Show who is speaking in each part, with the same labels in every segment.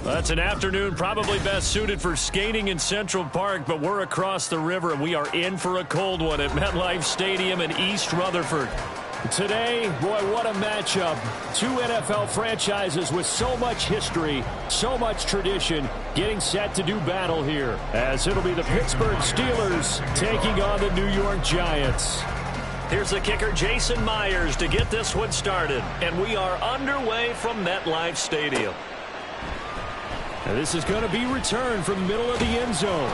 Speaker 1: That's an afternoon probably best suited for skating in Central Park, but we're across the river, and we are in for a cold one at MetLife Stadium in East Rutherford. Today, boy, what a matchup. Two NFL franchises with so much history, so much tradition, getting set to do battle here, as it'll be the Pittsburgh Steelers taking on the New York Giants. Here's the kicker, Jason Myers, to get this one started. And we are underway from MetLife Stadium. And this is going to be returned from the middle of the end zone.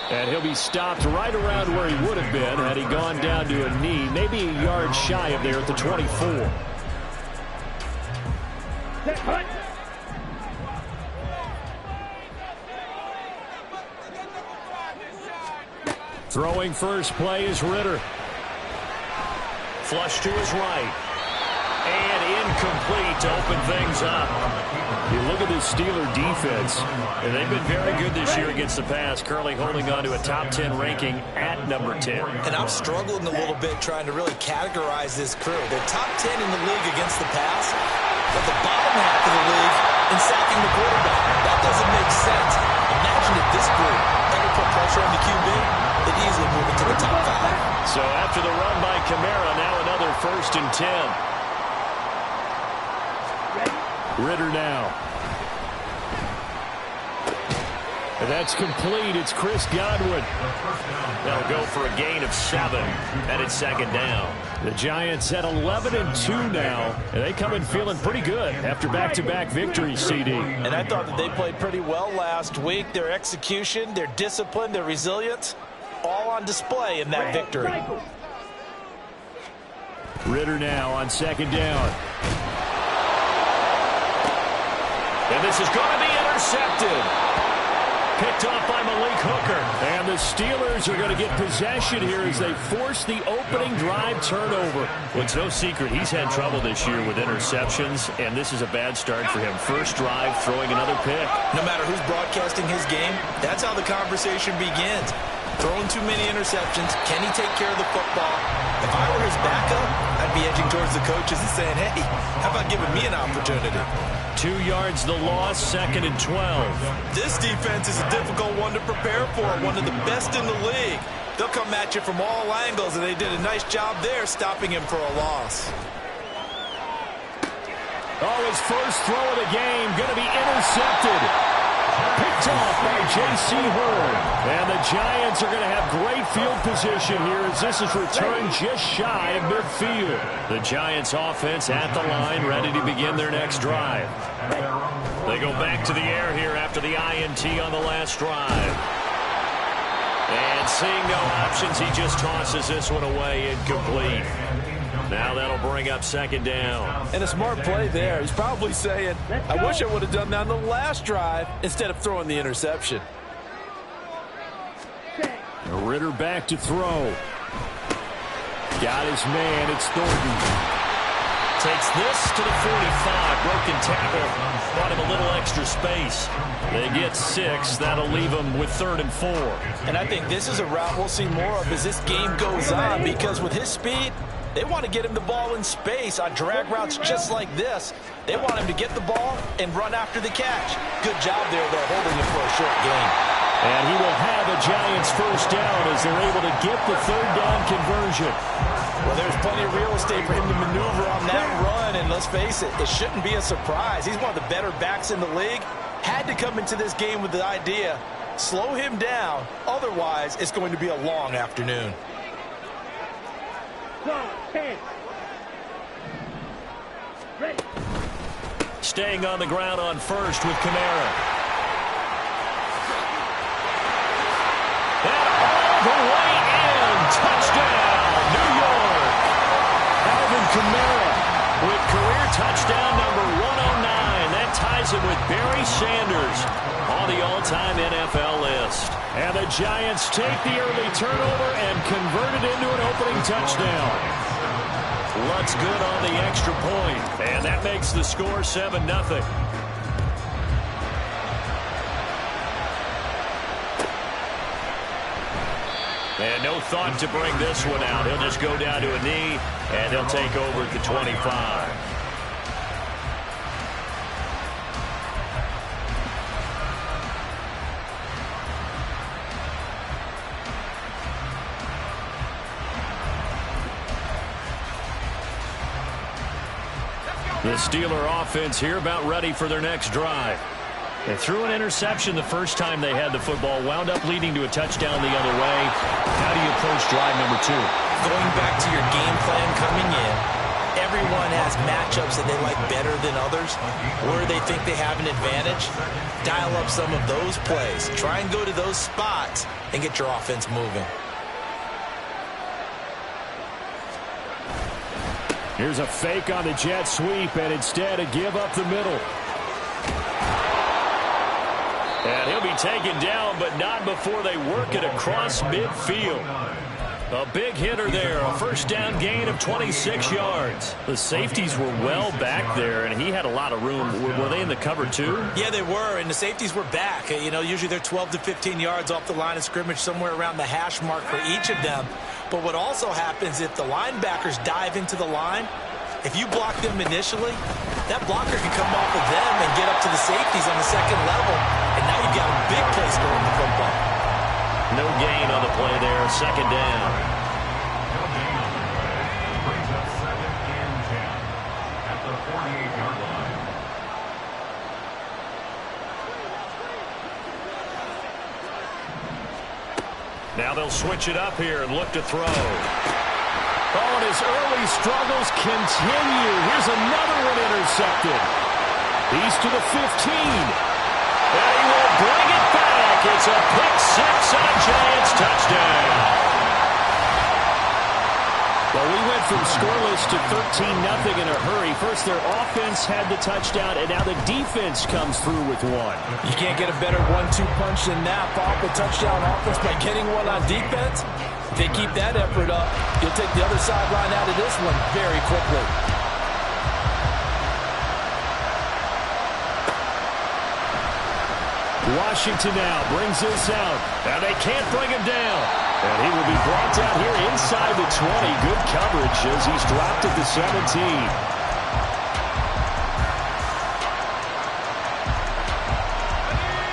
Speaker 1: And he'll be stopped right around where he would have been had he gone down to a knee, maybe a yard shy of there at the 24. Throwing first play is Ritter. Flush to his right. And incomplete to open things up. You look at this Steeler defense, and they've been very good this year against the pass, currently holding on to a top 10 ranking at number 10.
Speaker 2: And I'm struggling a little bit trying to really categorize this crew. They're top 10 in the league against the pass, but the bottom half of the league in sacking the quarterback. That doesn't make sense. Imagine if this group ever put pressure on the QB, they'd easily move into the top 5.
Speaker 1: So after the run by Kamara, now another 1st and 10. Ritter now. And that's complete. It's Chris Godwin. They'll go for a gain of 7. And it's 2nd down. The Giants at 11-2 now. And they come in feeling pretty good after back-to-back victories, CD.
Speaker 2: And I thought that they played pretty well last week. Their execution, their discipline, their resilience, all on display in that victory.
Speaker 1: Ritter now on 2nd down. And this is going to be intercepted. Picked off by Malik Hooker. And the Steelers are going to get possession here as they force the opening drive turnover. Well, it's no secret he's had trouble this year with interceptions, and this is a bad start for him. First drive, throwing another pick.
Speaker 2: No matter who's broadcasting his game, that's how the conversation begins. Throwing too many interceptions. Can he take care of the football? If I were his backup, I'd be edging towards the coaches and saying, hey, how about giving me an opportunity?
Speaker 1: 2 yards the loss, 2nd and 12.
Speaker 2: This defense is a difficult one to prepare for, one of the best in the league. They'll come at you from all angles, and they did a nice job there stopping him for a loss.
Speaker 1: Oh, his first throw of the game going to be intercepted. Picked off by J.C. Horn. And the Giants are going to have great field position here as this is returned just shy of midfield. The Giants offense at the line, ready to begin their next drive. They go back to the air here after the INT on the last drive. And seeing no options, he just tosses this one away incomplete. Now that'll bring up 2nd down.
Speaker 2: And a smart play there. He's probably saying, I wish I would have done that on the last drive instead of throwing the interception.
Speaker 1: Ritter back to throw. Got his man. It's Thornton. Takes this to the 45. Broken tackle. Brought him a little extra space. They get 6. That'll leave them with 3rd and 4.
Speaker 2: And I think this is a route we'll see more of as this game goes on, because with his speed, they want to get him the ball in space on drag routes just like this. They want him to get the ball and run after the catch. Good job there, though, holding him for a short gain.
Speaker 1: And he will have a Giants 1st down as they're able to get the 3rd down conversion.
Speaker 2: Well, there's plenty of real estate for him to maneuver on that run, and let's face it, it shouldn't be a surprise. He's one of the better backs in the league. Had to come into this game with the idea, slow him down, otherwise it's going to be a long afternoon.
Speaker 1: Staying on the ground on 1st with Kamara. And all the way in. Touchdown, New York. Alvin Kamara with career touchdown number 109. That ties him with Barry Sanders on the all-time NFL list. And the Giants take the early turnover and convert it into an opening touchdown. Lutz good on the extra point, and that makes the score 7-0. And no thought to bring this one out. He'll just go down to a knee, and he'll take over at the 25. The Steeler offense here about ready for their next drive. They threw an interception the first time they had the football, wound up leading to a touchdown the other way. How do you approach drive number 2?
Speaker 2: Going back to your game plan coming in, everyone has matchups that they like better than others, where they think they have an advantage. Dial up some of those plays. Try and go to those spots and get your offense moving.
Speaker 1: Here's a fake on the jet sweep, and instead a give up the middle. And he'll be taken down, but not before they work it across midfield. A big hitter there, a first down gain of 26 yards. The safeties were well back there, and he had a lot of room. Were they in the cover too?
Speaker 2: Yeah, they were, and the safeties were back. You know, usually they're 12 to 15 yards off the line of scrimmage, somewhere around the hash mark for each of them. But what also happens if the linebackers dive into the line, if you block them initially, that blocker can come off of them and get up to the safeties on the second level, and now you've got a big play scoring the football.
Speaker 1: No gain on the play there, second down.
Speaker 3: Brings up 2nd and 10 at the 48-yard line.
Speaker 1: Now they'll switch it up here and look to throw. Oh, and his early struggles continue. Here's another one intercepted. He's to the 15. And he will bring it back. It's a pick six and a Giants touchdown. Well, we went from scoreless to 13-0 in a hurry. First, their offense had the touchdown, and now the defense comes through with one.
Speaker 2: You can't get a better 1-2 punch than that. Off a touchdown offense by getting one on defense. If they keep that effort up, you'll take the other sideline out of this one very quickly.
Speaker 1: Washington now brings this out. And they can't bring him down. And he will be brought down here inside the 20. Good coverage as he's dropped at the 17.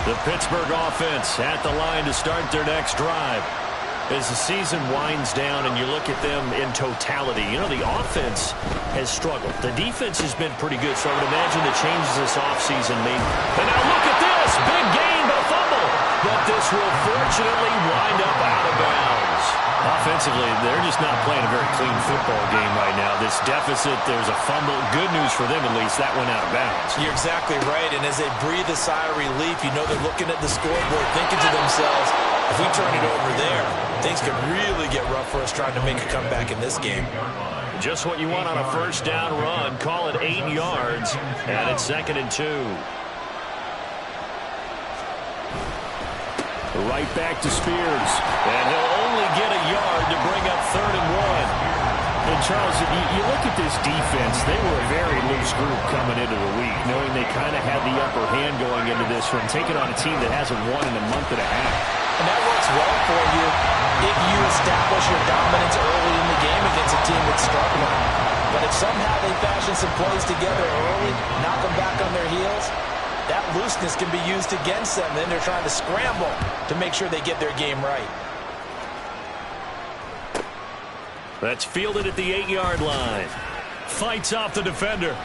Speaker 1: The Pittsburgh offense at the line to start their next drive. As the season winds down and you look at them in totality, you know, the offense has struggled. The defense has been pretty good, so I would imagine the changes this offseason made. And now look at this. Big gain, but a fumble. But this will fortunately wind up out of bounds. Offensively, they're just not playing a very clean football game right now. This deficit, there's a fumble. Good news for them, at least. That went out of bounds.
Speaker 2: You're exactly right, and as they breathe a sigh of relief, you know they're looking at the scoreboard, thinking to themselves, if we turn it over there, things could really get rough for us trying to make a comeback in this game.
Speaker 1: Just what you want on a first down run. Call it 8 yards, and it's 2nd and 2. Right back to Spears, and he'll only get a yard to bring up 3rd and 1. And Charles, you look at this defense, they were a very loose group coming into the week, knowing they kind of had the upper hand going into this one, taking on a team that hasn't won in a month and a half.
Speaker 2: And that works well for you if you establish your dominance early in the game against a team that's struggling. But if somehow they fashion some plays together early, knock them back on their heels, that looseness can be used against them. Then they're trying to scramble to make sure they get their game right.
Speaker 1: That's fielded at the 8-yard line. Fights off the defender.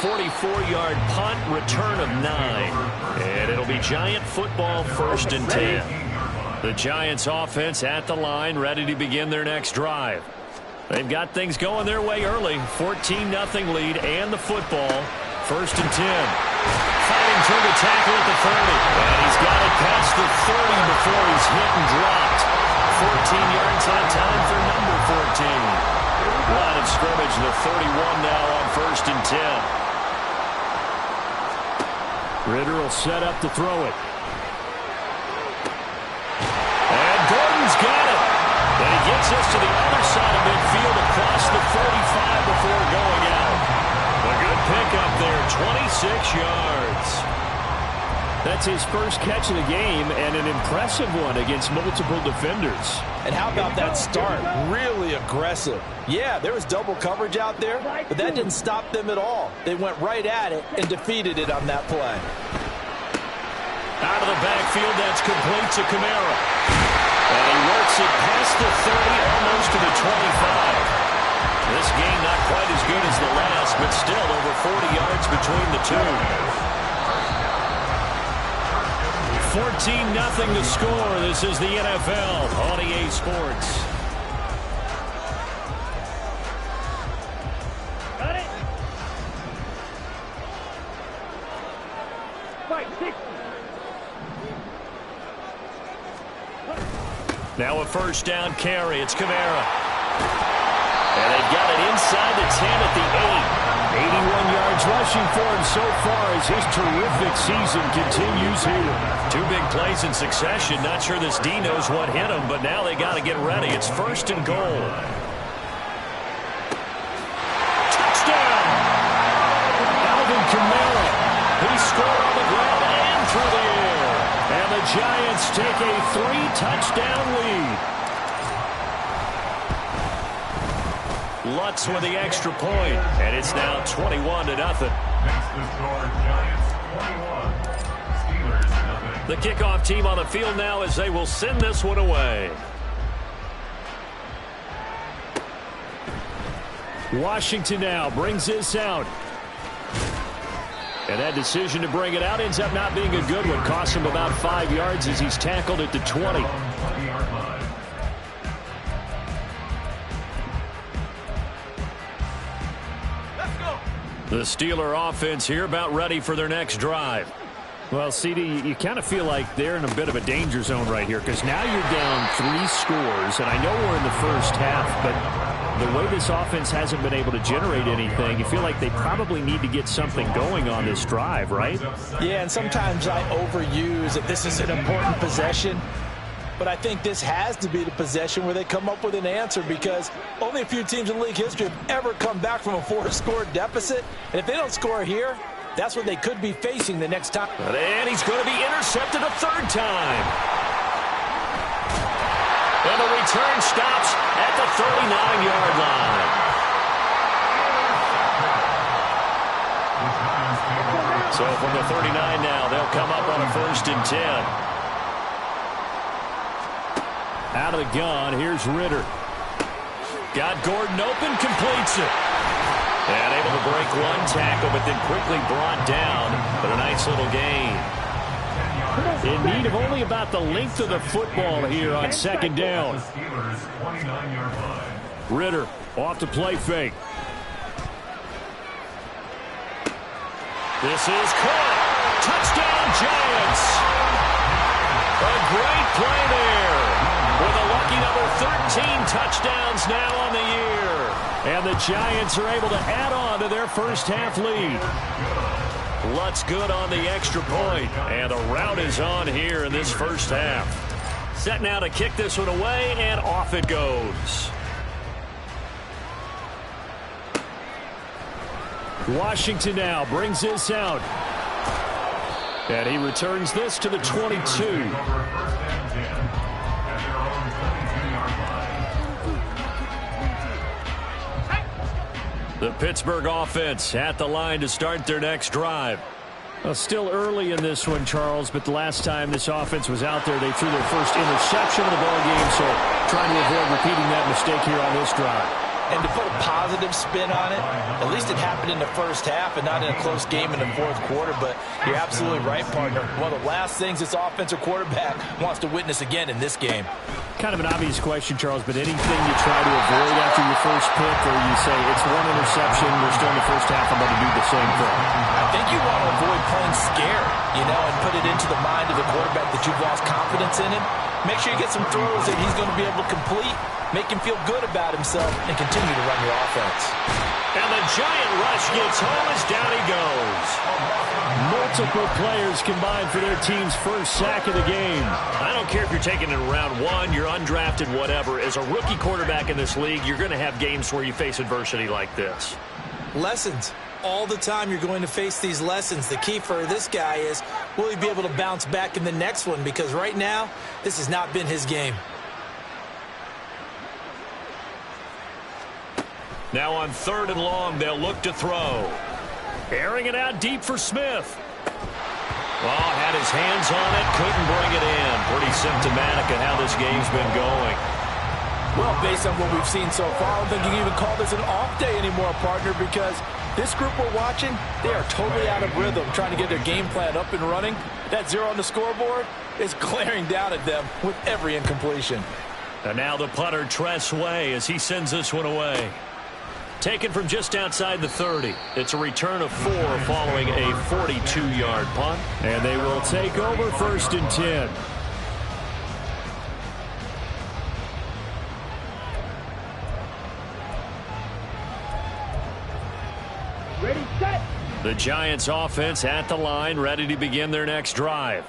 Speaker 1: 44-yard punt, return of 9. And it'll be Giant football, 1st and 10. The Giants offense at the line, ready to begin their next drive. They've got things going their way early. 14-0 lead and the football. 1st and 10. Fighting through the tackle at the 30. And he's got it past the 30 before he's hit and dropped. 14 yards on time for number 14. Line of scrimmage, the 31 now on 1st and 10. Ritter will set up to throw it. And Gordon's got it. And he gets us to the other side of midfield across the 45 before going out. A good pickup there, 26 yards. That's his first catch of the game and an impressive one against multiple defenders.
Speaker 2: And how about that start? Really aggressive. Yeah, there was double coverage out there, but that didn't stop them at all. They went right at it and defeated it on that play.
Speaker 1: Out of the backfield, that's complete to Kamara. And he works it past the 30, almost to the 25. This game not quite as good as the last, but still over 40 yards between the two. 14-0 the score. This is the NFL on EA Sports.
Speaker 4: Got it. Fight, six.
Speaker 1: Now a first down carry. It's Kamara. And they've got it inside the 10 at the 8. 81 yards rushing for him so far as his terrific season continues here. Two big plays in succession. Not sure this D knows what hit him, but now they got to get ready. It's first and goal. Touchdown! Alvin Kamara. He scored on the ground and through the air. And the Giants take a 3-touchdown lead. Lutz with the extra point, and it's now 21-0.
Speaker 3: Next the score, Giants 21, Steelers 0.
Speaker 1: The kickoff team on the field now as they will send this one away. Washington now brings this out. And that decision to bring it out ends up not being a good one. Costs him about 5 yards as he's tackled at the 20. The Steeler offense here about ready for their next drive.
Speaker 5: Well, CD, you kind of feel like they're in a bit of a danger zone right here because now you're down 3 scores, and I know we're in the first half, but the way this offense hasn't been able to generate anything, you feel like they probably need to get something going on this drive, right?
Speaker 2: Yeah, and sometimes I overuse that this is an important possession. But I think this has to be the possession where they come up with an answer because only a few teams in league history have ever come back from a 4-score deficit. And if they don't score here, that's what they could be facing the next time.
Speaker 1: And he's going to be intercepted a third time. And the return stops at the 39-yard line. So from the 39 now, they'll come up on a 1st and 10. Out of the gun, here's Ritter. Got Gordon open, completes it. And able to break one tackle, but then quickly brought down. But a nice little gain.
Speaker 5: In need of only about the length of the football here on 2nd down.
Speaker 1: Ritter off the play fake. This is caught. Touchdown, Giants. A great play there. With a lucky number 13 touchdowns now on the year. And the Giants are able to add on to their first half lead. Lutz good on the extra point. And the route is on here in this first half. Set now to kick this one away, and off it goes.
Speaker 5: Washington now brings this out.
Speaker 1: And he returns this to the 22. The Pittsburgh offense at the line to start their next drive.
Speaker 5: Well, still early in this one, Charles, but the last time this offense was out there, they threw their first interception of the ballgame, so trying to avoid repeating that mistake here on this drive.
Speaker 2: And to put a positive spin on it, at least it happened in the first half and not in a close game in the 4th quarter. But you're absolutely right, partner. One of the last things this offensive quarterback wants to witness again in this game.
Speaker 5: Kind of an obvious question, Charles, but anything you try to avoid after your first pick, or you say it's one interception, we're still in the first half, I'm going to do the same thing?
Speaker 2: I think you want to avoid playing scared, and put it into the mind of the quarterback that you've lost confidence in him. Make sure you get some throws that he's going to be able to complete, make him feel good about himself, and continue to run your offense.
Speaker 1: And the giant rush gets home as down he goes.
Speaker 5: Multiple players combined for their team's first sack of the game.
Speaker 1: I don't care if you're taking it in round 1, you're undrafted, whatever. As a rookie quarterback in this league, you're going to have games where you face adversity like this.
Speaker 2: Lessons. All the time you're going to face these lessons. The key for this guy is, will he be able to bounce back in the next one? Because right now, this has not been his game.
Speaker 1: Now on 3rd and long, they'll look to throw. Airing it out deep for Smith. Well, had his hands on it, couldn't bring it in. Pretty symptomatic of how this game's been going.
Speaker 2: Well, based on what we've seen so far, I don't think you can even call this an off day anymore, partner, because this group we're watching, they are totally out of rhythm trying to get their game plan up and running. That 0 on the scoreboard is glaring down at them with every incompletion.
Speaker 1: And now the punter, Tress Way, as he sends this one away. Taken from just outside the 30. It's a return of 4 following a 42-yard punt.
Speaker 5: And they will take over 1st and 10.
Speaker 4: Ready, set.
Speaker 1: The Giants offense at the line, ready to begin their next drive.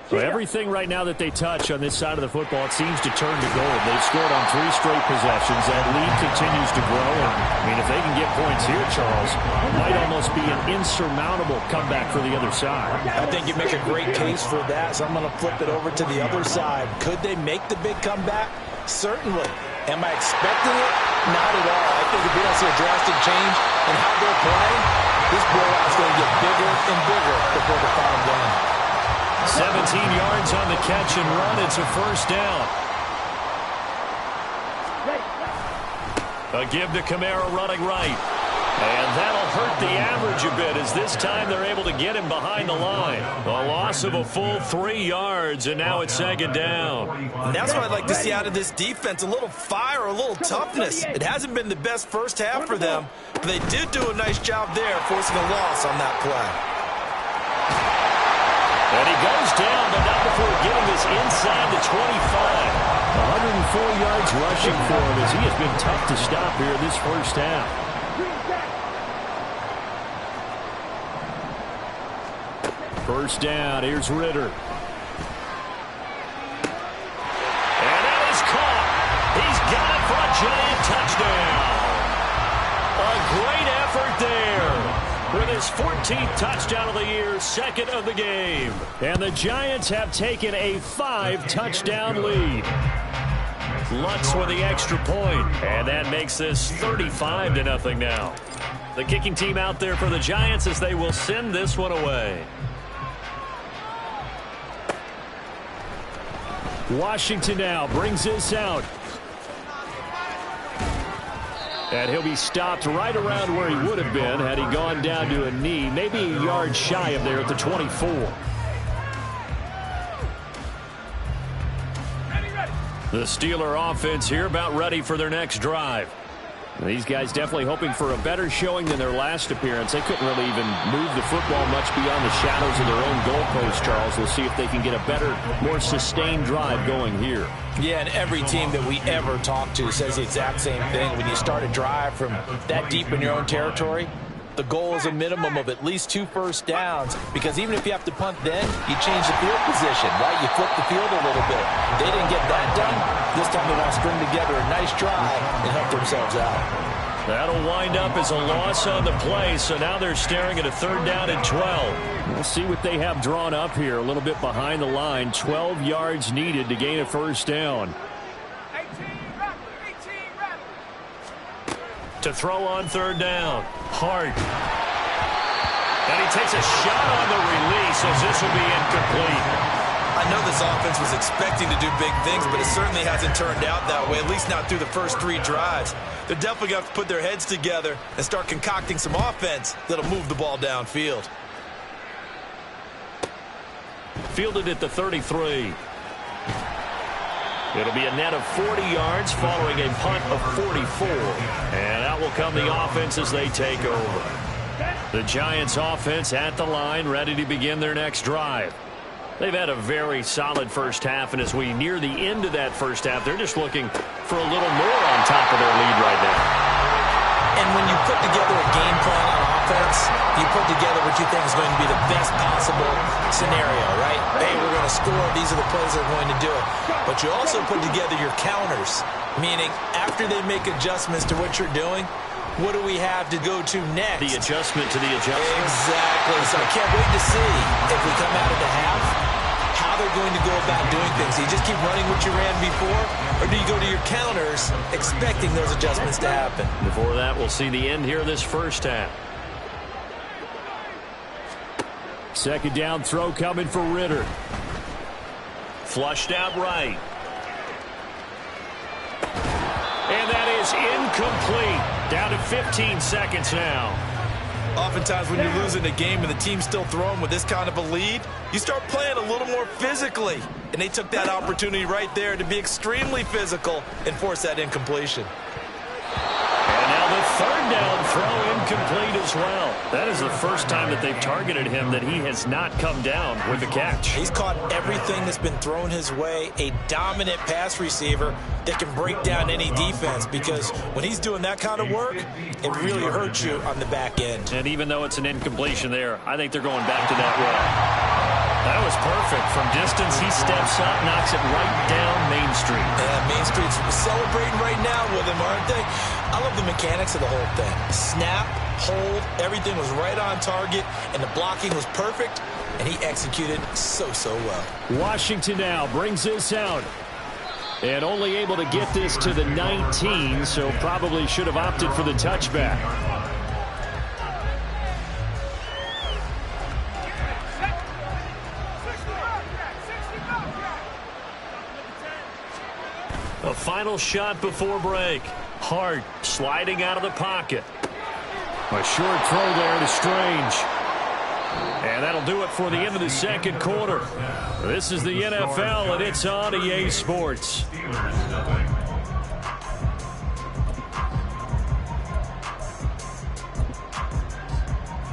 Speaker 5: So everything right now that they touch on this side of the football, it seems to turn to gold. They've scored on 3 straight possessions. That lead continues to grow. And, I mean, if they can get points here, Charles, it might almost be an insurmountable comeback for the other side.
Speaker 2: I think you make a great case for that, so I'm going to flip it over to the other side. Could they make the big comeback? Certainly. Am I expecting it? Not at all. I think if we don't see a drastic change in how they're playing, this blowout is going to get bigger and bigger before the final game.
Speaker 1: 17 yards on the catch and run. It's a 1st down. A give to Kamara running right. And that'll hurt the average a bit as this time they're able to get him behind the line. A loss of a full 3 yards, and now it's 2nd down.
Speaker 2: And that's what I'd like to see out of this defense, a little fire, a little toughness. It hasn't been the best first half for them, but they did do a nice job there forcing a loss on that play.
Speaker 1: And he goes down, but not before getting this inside the 25.
Speaker 5: 104 yards rushing for him as he has been tough to stop here this first half. First down, here's Ritter.
Speaker 1: And that is caught. He's got it for a giant touchdown. A great effort there. With his 14th touchdown of the year, 2nd of the game.
Speaker 5: And the Giants have taken a 5-touchdown lead.
Speaker 1: Lutz with the extra point, and that makes this 35-0 now. The kicking team out there for the Giants as they will send this one away.
Speaker 5: Washington now brings this out. And he'll be stopped right around where he would have been had he gone down to a knee, maybe a yard shy of there at the 24.
Speaker 1: The Steeler offense here about ready for their next drive.
Speaker 5: These guys definitely hoping for a better showing than their last appearance. They couldn't really even move the football much beyond the shadows of their own goalpost, Charles. We'll see if they can get a better, more sustained drive going here.
Speaker 2: Yeah, and every team that we ever talk to says the exact same thing. When you start a drive from that deep in your own territory, the goal is a minimum of at least 2 first downs, because even if you have to punt then, you change the field position, right? You flip the field a little bit. They didn't get that done. This time they want to string together a nice drive and help themselves out.
Speaker 1: That'll wind up as a loss on the play, so now they're staring at a 3rd down and 12.
Speaker 5: We'll see what they have drawn up here, a little bit behind the line. 12 yards needed to gain a 1st down.
Speaker 1: To throw on 3rd down. Hart. And he takes a shot on the release as this will be incomplete.
Speaker 2: I know this offense was expecting to do big things, but it certainly hasn't turned out that way, at least not through the first 3 drives. They're definitely going to have to put their heads together and start concocting some offense that'll move the ball downfield.
Speaker 1: Fielded at the 33. It'll be a net of 40 yards following a punt of 44. And out will come the offense as they take over. The Giants offense at the line, ready to begin their next drive. They've had a very solid first half, and as we near the end of that first half, they're just looking for a little more on top of their lead right now.
Speaker 2: And when you put together a game plan on offense, you put together what you think is going to be the best possible scenario, right? Hey, we're going to score. These are the plays that are going to do it. But you also put together your counters, meaning after they make adjustments to what you're doing, what do we have to go to next?
Speaker 1: The adjustment to the adjustment.
Speaker 2: Exactly. So I can't wait to see if we come out of the half, how they're going to go about doing things. Do you just keep running what you ran before, or do you go to your counters expecting those adjustments to happen?
Speaker 1: Before that, we'll see the end here of this first half.
Speaker 5: 2nd down throw coming for Ritter.
Speaker 1: Flushed out right. is incomplete. Down to 15 seconds now.
Speaker 2: Oftentimes when you're losing a game and the team's still throwing with this kind of a lead, you start playing a little more physically. And they took that opportunity right there to be extremely physical and force that incompletion.
Speaker 1: And now the third down throw incomplete as well. That is the first time that they've targeted him that he has not come down with a catch.
Speaker 2: He's caught everything that's been thrown his way, a dominant pass receiver that can break down any defense, because when he's doing that kind of work, it really hurts you on the back end.
Speaker 1: And even though it's an incompletion there, I think they're going back to that way. That was perfect. From distance, he steps up, knocks it right down Main Street.
Speaker 2: Yeah, Main Street's celebrating right now with him, aren't they? I love the mechanics of the whole thing. Snap, hold, everything was right on target, and the blocking was perfect, and he executed so well.
Speaker 5: Washington now brings this out. And only able to get this to the 19, so probably should have opted for the touchback.
Speaker 1: A final shot before break. Hart sliding out of the pocket.
Speaker 5: A short throw there to Strange.
Speaker 1: And that'll do it for the end of the second quarter. This is the NFL, and it's on EA Sports.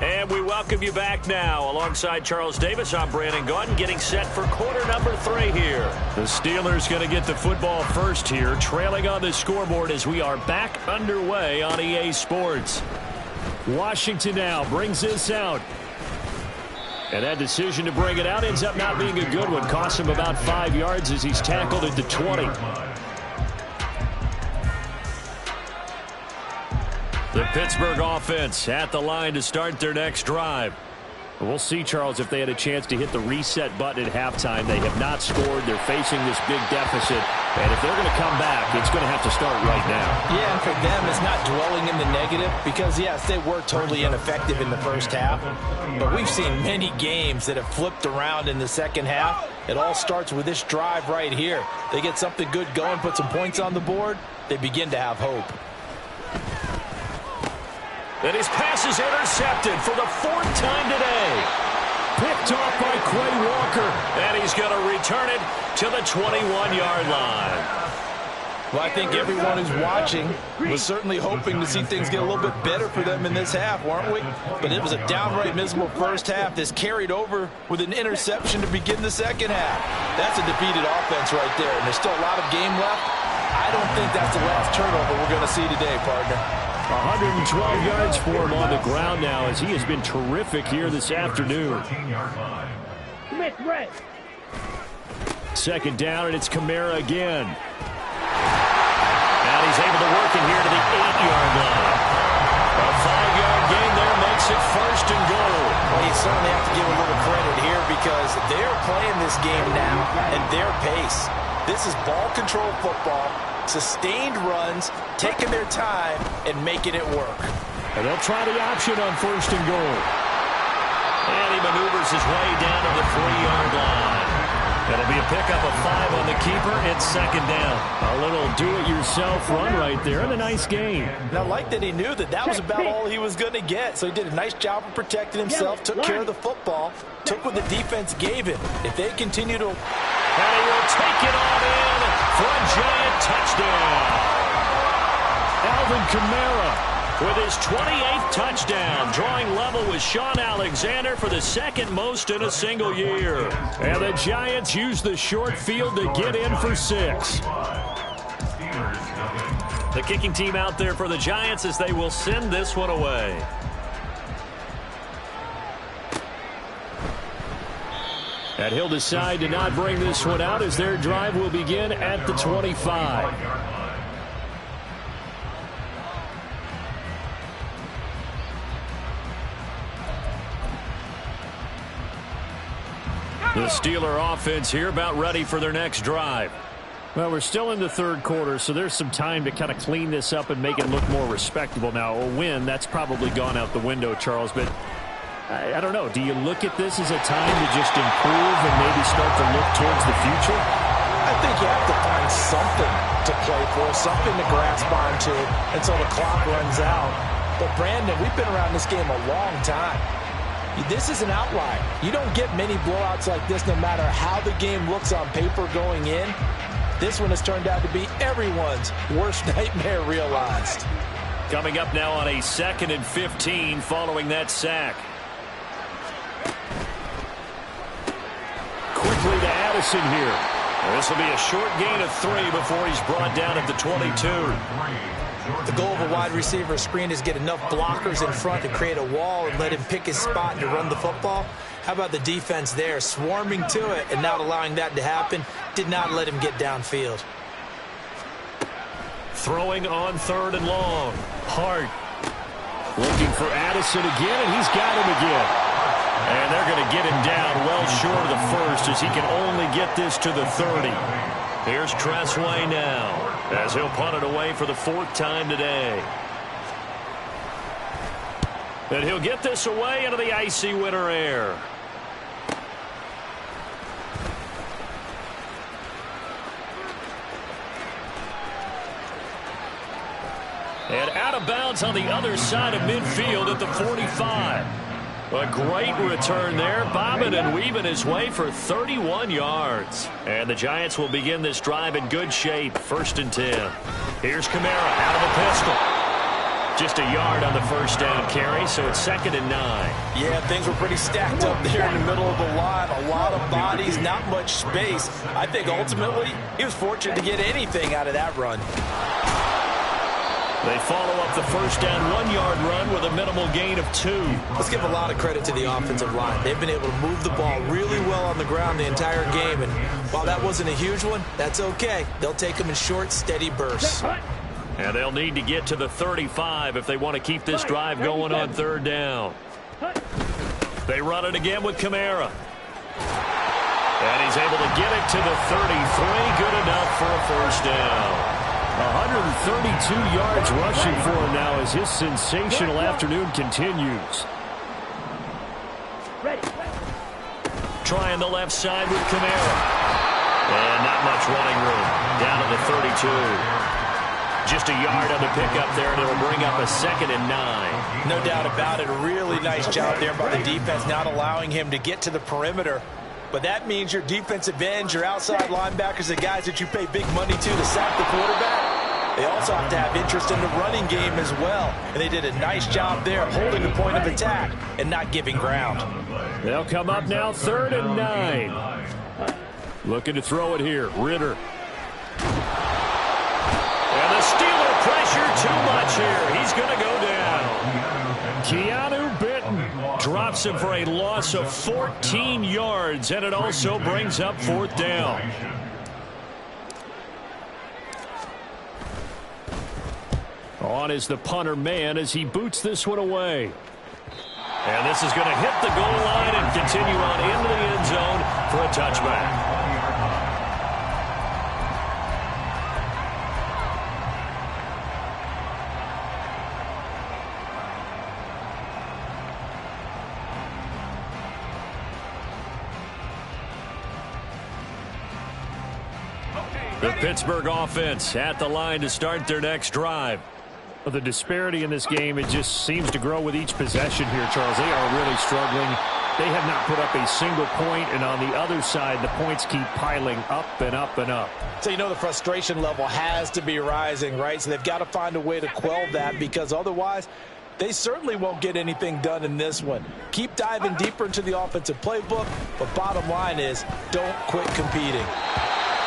Speaker 1: And we welcome you back now. Alongside Charles Davis, I'm Brandon Gaudin, getting set for quarter number 3 here. The Steelers going to get the football first here, trailing on the scoreboard as we are back underway on EA Sports.
Speaker 5: Washington now brings this out. And that decision to bring it out ends up not being a good one. Costs him about 5 yards as he's tackled at the 20.
Speaker 1: The Pittsburgh offense at the line to start their next drive.
Speaker 5: We'll see, Charles, if they had a chance to hit the reset button at halftime. They have not scored. They're facing this big deficit. And if they're going to come back, it's going to have to start right now.
Speaker 2: Yeah, and for them, it's not dwelling in the negative because, yes, they were totally ineffective in the first half. But we've seen many games that have flipped around in the second half. It all starts with this drive right here. They get something good going, put some points on the board, they begin to have hope.
Speaker 1: And his pass is intercepted for the 4th time today.
Speaker 5: Picked off by Quay Walker.
Speaker 1: And he's going to return it to the 21-yard line.
Speaker 2: Well, I think everyone who's watching was certainly hoping to see things get a little bit better for them in this half, weren't we? But it was a downright miserable first half. This carried over with an interception to begin the second half. That's a defeated offense right there, and there's still a lot of game left. I don't think that's the last turnover we're going to see today, partner.
Speaker 5: 112 yards for him on the ground now as he has been terrific here this afternoon.
Speaker 4: Smith, red.
Speaker 5: Second down, and it's Kamara again.
Speaker 1: And he's able to work it here to the 8-yard line. A 5-yard gain there makes it 1st and goal.
Speaker 2: Well, you certainly have to give a little credit here because they're playing this game now at their pace. This is ball control football, sustained runs, taking their time, and making it work.
Speaker 5: And they'll try the option on 1st and goal.
Speaker 1: And he maneuvers his way down to the 3-yard line. It'll be a pickup of 5 on the keeper. It's 2nd down.
Speaker 5: A little do-it-yourself run right there and a nice game.
Speaker 2: And I like that he knew that was about all he was going to get. So he did a nice job of protecting himself, took care of the football, took what the defense gave him. If they continue to...
Speaker 1: And he will take it on in for a giant touchdown.
Speaker 5: Alvin Kamara
Speaker 1: with his 28th touchdown, drawing level with Sean Alexander for the 2nd most in a single year.
Speaker 5: And the Giants use the short field to get in for 6.
Speaker 1: The kicking team out there for the Giants as they will send this one away.
Speaker 5: And he'll decide to not bring this one out as their drive will begin at the 25.
Speaker 1: The Steeler offense here about ready for their next drive.
Speaker 5: Well, we're still in the 3rd quarter, so there's some time to kind of clean this up and make it look more respectable now. A win, that's probably gone out the window, Charles, but I don't know. Do you look at this as a time to just improve and maybe start to look towards the future?
Speaker 2: I think you have to find something to play for, something to grasp onto until the clock runs out. But, Brandon, we've been around this game a long time. This is an outlier. You don't get many blowouts like this no matter how the game looks on paper going in. This one has turned out to be everyone's worst nightmare realized.
Speaker 1: Coming up now on a 2nd and 15 following that sack. Quickly to Addison here. This will be a short gain of 3 before he's brought down at the 22.
Speaker 2: The goal of a wide receiver screen is get enough blockers in front to create a wall and let him pick his spot to run the football. How about the defense there, swarming to it and not allowing that to happen? Did not let him get downfield.
Speaker 1: Throwing on 3rd and long. Hart looking for Addison again, and he's got him again. And they're going to get him down well short of the first as he can only get this to the 30. Here's Tressway now as he'll punt it away for the 4th time today. And he'll get this away into the icy winter air. And out of bounds on the other side of midfield at the 45. A great return there, bobbing and weaving his way for 31 yards. And the Giants will begin this drive in good shape, 1st and 10. Here's Kamara out of the pistol. Just a yard on the first down carry, so it's 2nd and 9.
Speaker 2: Yeah, things were pretty stacked up there in the middle of the line. A lot of bodies, not much space. I think ultimately he was fortunate to get anything out of that run.
Speaker 1: They follow up the first down 1-yard run with a minimal gain of 2.
Speaker 2: Let's give a lot of credit to the offensive line. They've been able to move the ball really well on the ground the entire game. And while that wasn't a huge one, that's okay. They'll take them in short, steady bursts.
Speaker 1: And they'll need to get to the 35 if they want to keep this drive going on 3rd down. They run it again with Kamara. And he's able to get it to the 33. Good enough for a first down.
Speaker 5: 132 yards rushing for him now as his sensational afternoon continues.
Speaker 1: Trying the left side with Kamara. And not much running room. Down to the 32. Just a yard on the pickup there, and it'll bring up a 2nd and 9.
Speaker 2: No doubt about it. A really nice job there by the defense, not allowing him to get to the perimeter. But that means your defensive ends, your outside linebackers, the guys that you pay big money to sack the quarterback, they also have to have interest in the running game as well. And they did a nice job there holding the point of attack and not giving ground.
Speaker 5: They'll come up now 3rd and 9. Looking to throw it here. Ritter.
Speaker 1: And the Steeler pressure too much here. He's going to go down.
Speaker 5: Keanu Benton
Speaker 1: drops him for a loss of 14 yards, and it also brings up 4th down.
Speaker 5: On is the punter man as he boots this one away.
Speaker 1: And this is going to hit the goal line and continue on into the end zone for a touchback. The Pittsburgh offense at the line to start their next drive.
Speaker 5: Well, the disparity in this game, it just seems to grow with each possession here, Charles. They are really struggling. They have not put up a single point, and on the other side, the points keep piling up and up and up.
Speaker 2: So you know the frustration level has to be rising, right? So they've got to find a way to quell that, because otherwise they certainly won't get anything done in this one. Keep diving deeper into the offensive playbook, but bottom line is don't quit competing.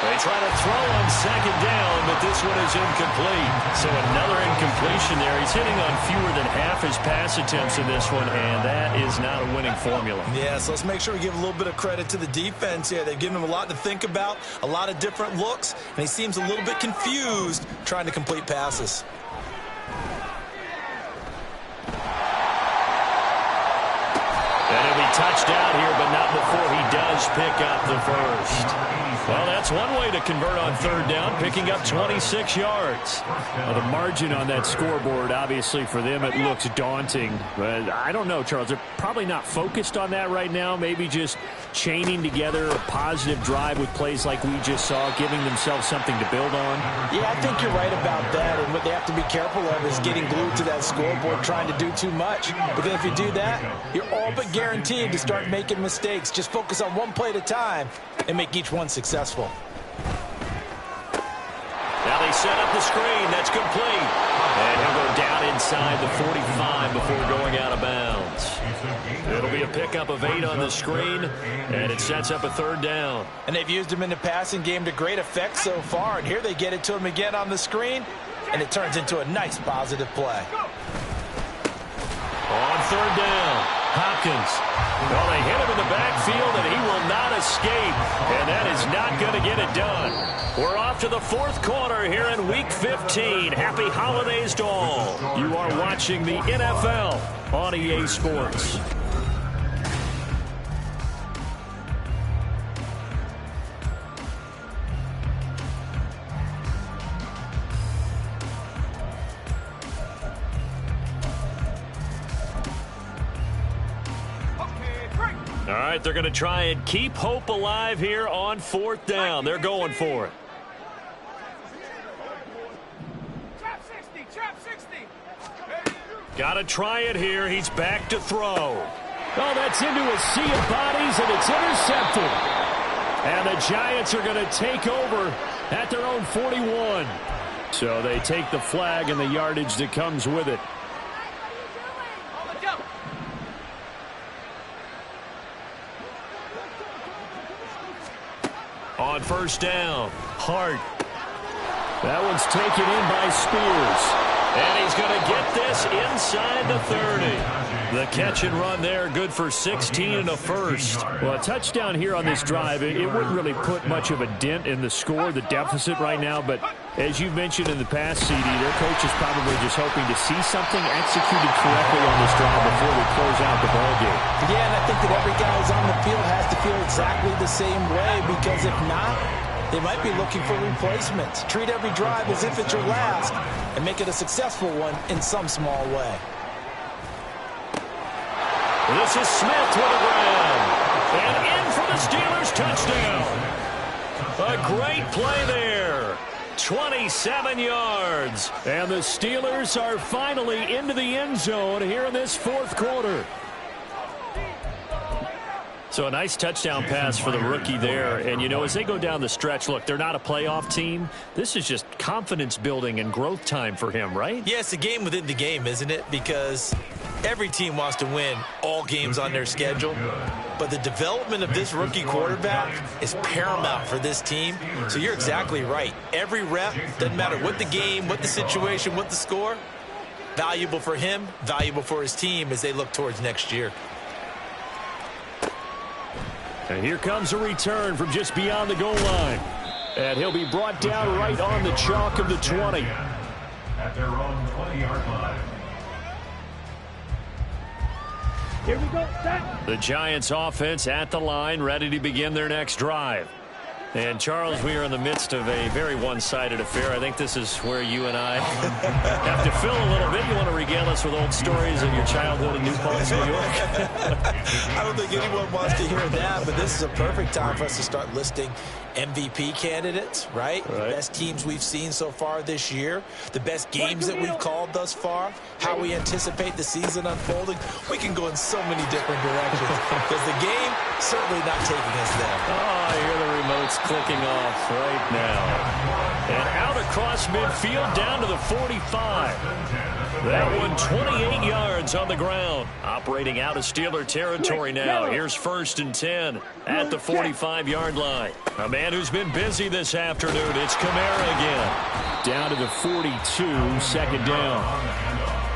Speaker 1: They try to throw on 2nd down, but this one is incomplete. So another incompletion there. He's hitting on fewer than half his pass attempts in this one, and that is not a winning formula.
Speaker 2: Yeah, so let's make sure we give a little bit of credit to the defense here. They've given him a lot to think about, a lot of different looks, and he seems a little bit confused trying to complete passes.
Speaker 1: And And he'll be touched out here, but not before he does pick up the first. Well, that's one way to convert on third down, picking up 26 yards.
Speaker 5: Well, the margin on that scoreboard, obviously, for them, it looks daunting. But I don't know, Charles. They're probably not focused on that right now. Maybe just chaining together a positive drive with plays like we just saw, giving themselves something to build on.
Speaker 2: Yeah, I think you're right about that. And what they have to be careful of is getting glued to that scoreboard, trying to do too much. Because if you do that, you're all but guaranteed to start making mistakes. Just focus on one play at a time and make each one successful.
Speaker 1: Now they set up the screen. That's complete. And he'll go down inside the 45 before going out of bounds. It'll be a pickup of 8 on the screen, and it sets up a third down.
Speaker 2: And they've used him in the passing game to great effect so far. And here they get it to him again on the screen, and it turns into a nice positive play.
Speaker 1: On third down, Hopkins. Well, they hit him in the backfield, and he will not escape. And that is not going to get it done. We're off to the fourth quarter here in Week 15. Happy holidays to all. You are watching the NFL on EA Sports. All right, they're going to try and keep hope alive here on fourth down. They're going for it. Got to try it here. He's back to throw.
Speaker 5: Oh, that's into a sea of bodies, and it's intercepted. And the Giants are going to take over at their own 41. So they take the flag and the yardage that comes with it.
Speaker 1: On first down, Hart.
Speaker 5: That one's taken in by Spears.
Speaker 1: And he's going to get this inside the 30. The catch and run there, good for 16 and a first.
Speaker 5: Well, a touchdown here on this drive, it wouldn't really put much of a dent in the score, the deficit right now. But as you mentioned in the past, CD, their coach is probably just hoping to see something executed correctly on this drive before they close out the ballgame.
Speaker 2: Yeah, and I think that every guy who's on the field has to feel exactly the same way, because if not, they might be looking for replacements. Treat every drive as if it's your last and make it a successful one in some small way.
Speaker 1: This is Smith with a grab. And in for the Steelers touchdown. A great play there. 27 yards.
Speaker 5: And the Steelers are finally into the end zone here in this fourth quarter.
Speaker 1: So a nice touchdown pass for the rookie there. And, you know, as they go down the stretch, look, they're not a playoff team. This is just confidence building and growth time for him, right?
Speaker 2: Yeah, it's a game within the game, isn't it? Because every team wants to win all games on their schedule. But the development of this rookie quarterback is paramount for this team. So you're exactly right. Every rep, doesn't matter what the game, what the situation, what the score, valuable for him, valuable for his team as they look towards next year.
Speaker 5: And here comes a return from just beyond the goal line. And he'll be brought down right on the chalk of the 20.
Speaker 3: At their own 20-yard line.
Speaker 4: Here we go, set.
Speaker 1: The Giants offense at the line, ready to begin their next drive. And, Charles, we are in the midst of a very one-sided affair. I think this is where you and I have to fill a little bit. You want to regale us with old stories of your childhood in New Paltz, New York?
Speaker 2: I don't think anyone wants to hear that, but this is a perfect time for us to start listing MVP candidates, right? The best teams we've seen so far this year, the best games that we've called thus far, how we anticipate the season unfolding. We can go in so many different directions because the game certainly not taking us there.
Speaker 1: Oh, I hear the remote's clicking off right now. And out across midfield down to the 45. That one 28 yards on the ground. Operating out of Steeler territory now. Here's first and 10 at the 45-yard line. A man who's been busy this afternoon. It's Kamara again.
Speaker 5: Down to the 42, second down.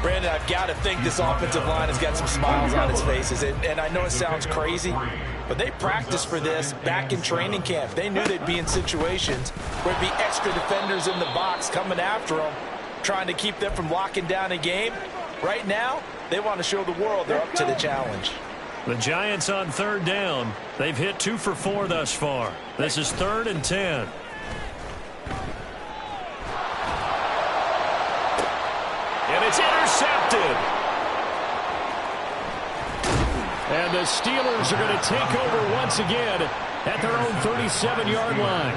Speaker 2: Brandon, I've got to think this offensive line has got some smiles on its faces. And I know it sounds crazy, but they practiced for this back in training camp. They knew they'd be in situations where there'd be extra defenders in the box coming after them, trying to keep them from locking down a game. Right now, they want to show the world they're up to the challenge.
Speaker 1: The Giants on third down. They've hit 2 for 4 thus far. This is 3rd and 10. And it's intercepted. And the Steelers are going to take over once again at their own 37-yard line.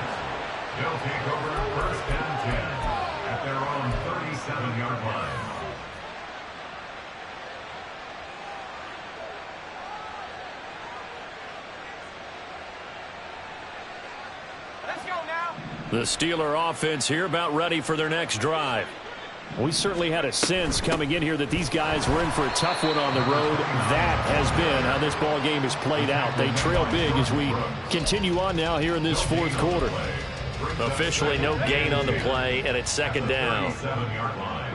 Speaker 3: They'll take over 1st and 10 at their own 37-yard line.
Speaker 1: The Steeler offense here about ready for their next drive.
Speaker 5: We certainly had a sense coming in here that these guys were in for a tough one on the road. That has been how this ball game has played out. They trail big as we continue on now here in this 4th quarter.
Speaker 1: Officially no gain on the play, and it's 2nd down.
Speaker 3: 37-yard line.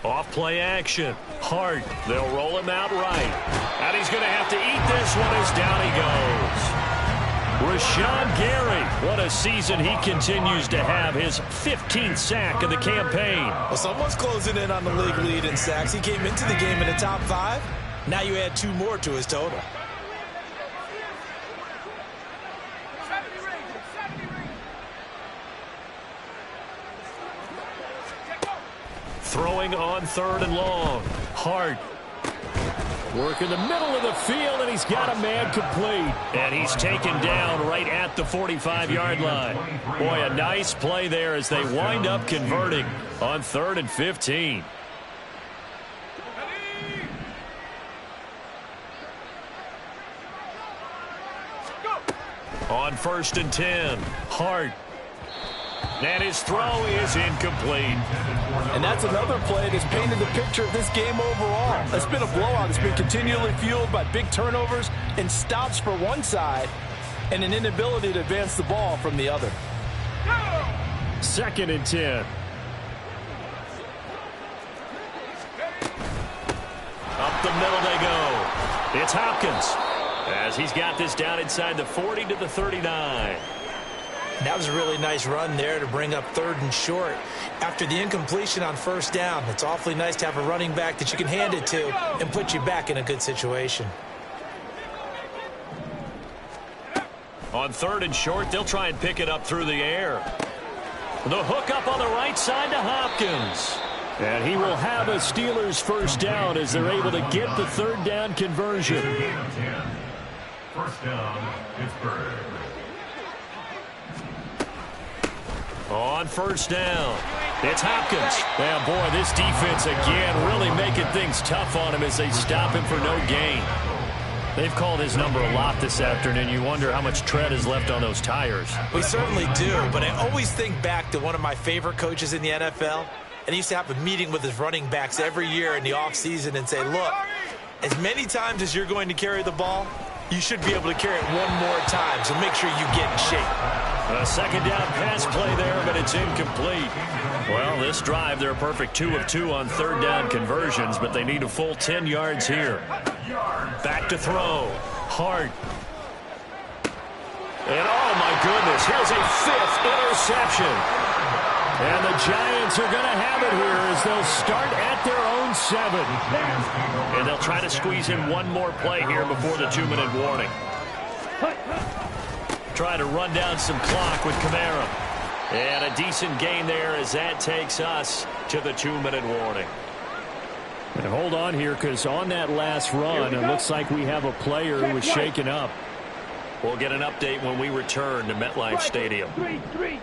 Speaker 1: Off play action. Hart. They'll roll him out right. And he's going to have to eat this one as down he goes. Rashawn Gary. What a season he continues to have. His 15th sack of the campaign.
Speaker 2: Well, someone's closing in on the league lead in sacks. He came into the game in the top 5. Now you add 2 more to his total.
Speaker 1: Throwing on 3rd and long. Hart. Work in the middle of the field, and he's got a man complete. And he's taken down right at the 45-yard line. Boy, a nice play there as they wind up converting on 3rd and 15. On 1st and 10, Hart. And his throw is incomplete.
Speaker 6: And that's another play that's painted the picture of this game overall. It's been a blowout. It's been continually fueled by big turnovers and stops for one side and an inability to advance the ball from the other.
Speaker 5: 2nd and 10.
Speaker 1: Up the middle they go. It's Hopkins as he's got this down inside the 40 to the 39.
Speaker 2: That was a really nice run there to bring up 3rd and short. After the incompletion on 1st down, it's awfully nice to have a running back that you can hand it to and put you back in a good situation.
Speaker 1: On 3rd and short, they'll try and pick it up through the air. The hook up on the right side to Hopkins.
Speaker 5: And he will have a Steelers 1st down as they're able to get the 3rd down conversion.
Speaker 3: 1st down, Pittsburgh.
Speaker 1: On 1st down, it's Hopkins. Yeah, boy, this defense again really making things tough on him as they stop him for no gain. They've called his number a lot this afternoon. You wonder how much tread is left on those tires.
Speaker 2: We certainly do, but I always think back to one of my favorite coaches in the NFL. And he used to have a meeting with his running backs every year in the offseason and say, look, as many times as you're going to carry the ball, you should be able to carry it one more time, so make sure you get in shape.
Speaker 1: A 2nd down pass play there, but it's incomplete. Well, this drive, they're a perfect 2 of 2 on 3rd down conversions, but they need a full 10 yards here. Back to throw. Hart. And oh my goodness, here's a 5th interception. And the Giants are going to have it here as they'll start at their own 7. And they'll try to squeeze in one more play here before the 2-minute warning. Try to run down some clock with Kamara. And a decent gain there as that takes us to the 2-minute warning.
Speaker 5: And hold on here, because on that last run, it looks like we have a player who was shaken up.
Speaker 1: We'll get an update when we return to MetLife Stadium.
Speaker 4: 3-3.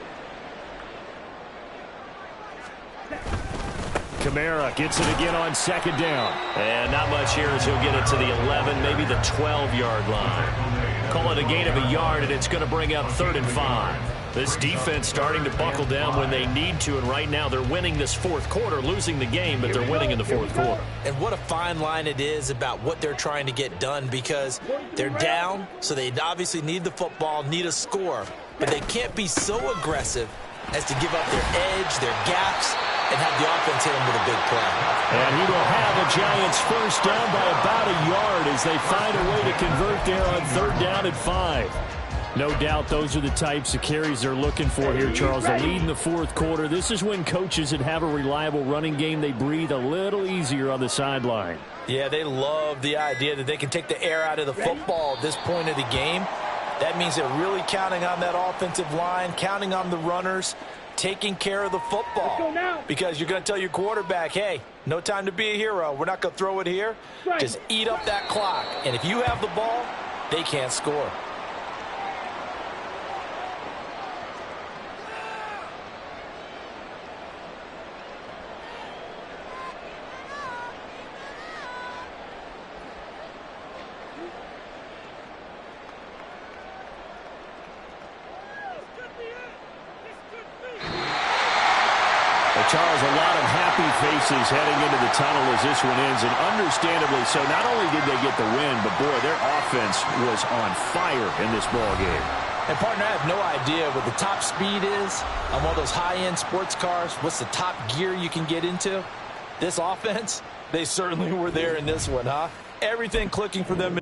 Speaker 5: Kamara gets it again on 2nd down.
Speaker 1: And not much here as he'll get it to the 11, maybe the 12-yard line. Call it a gain of a yard, and it's going to bring up 3rd and 5. This defense starting to buckle down when they need to, and right now they're winning this 4th quarter, losing the game, but they're winning in the 4th quarter.
Speaker 2: And what a fine line it is about what they're trying to get done, because they're down, so they obviously need the football, need a score, but they can't be so aggressive as to give up their edge, their gaps, and have the offense hit him with a big play.
Speaker 5: And he will have the Giants 1st down by about a yard as they find a way to convert there on 3rd down and 5. No doubt those are the types of carries they're looking for here, Charles. The lead in the fourth quarter. This is when coaches that have a reliable running game, they breathe a little easier on the sideline.
Speaker 2: Yeah, they love the idea that they can take the air out of the football at this point of the game. That means they're really counting on that offensive line, counting on the runners, taking care of the football. Because you're going to tell your quarterback, hey, no time to be a hero. We're not going to throw it here. Just eat up that clock. And if you have the ball, they can't score.
Speaker 5: Charles, a lot of happy faces heading into the tunnel as this one ends, and understandably so. Not only did they get the win, but, boy, their offense was on fire in this ball game.
Speaker 2: And, partner, I have no idea what the top speed is on one of those high-end sports cars. What's the top gear you can get into? This offense, they certainly were there in this one, huh? Everything clicking for them.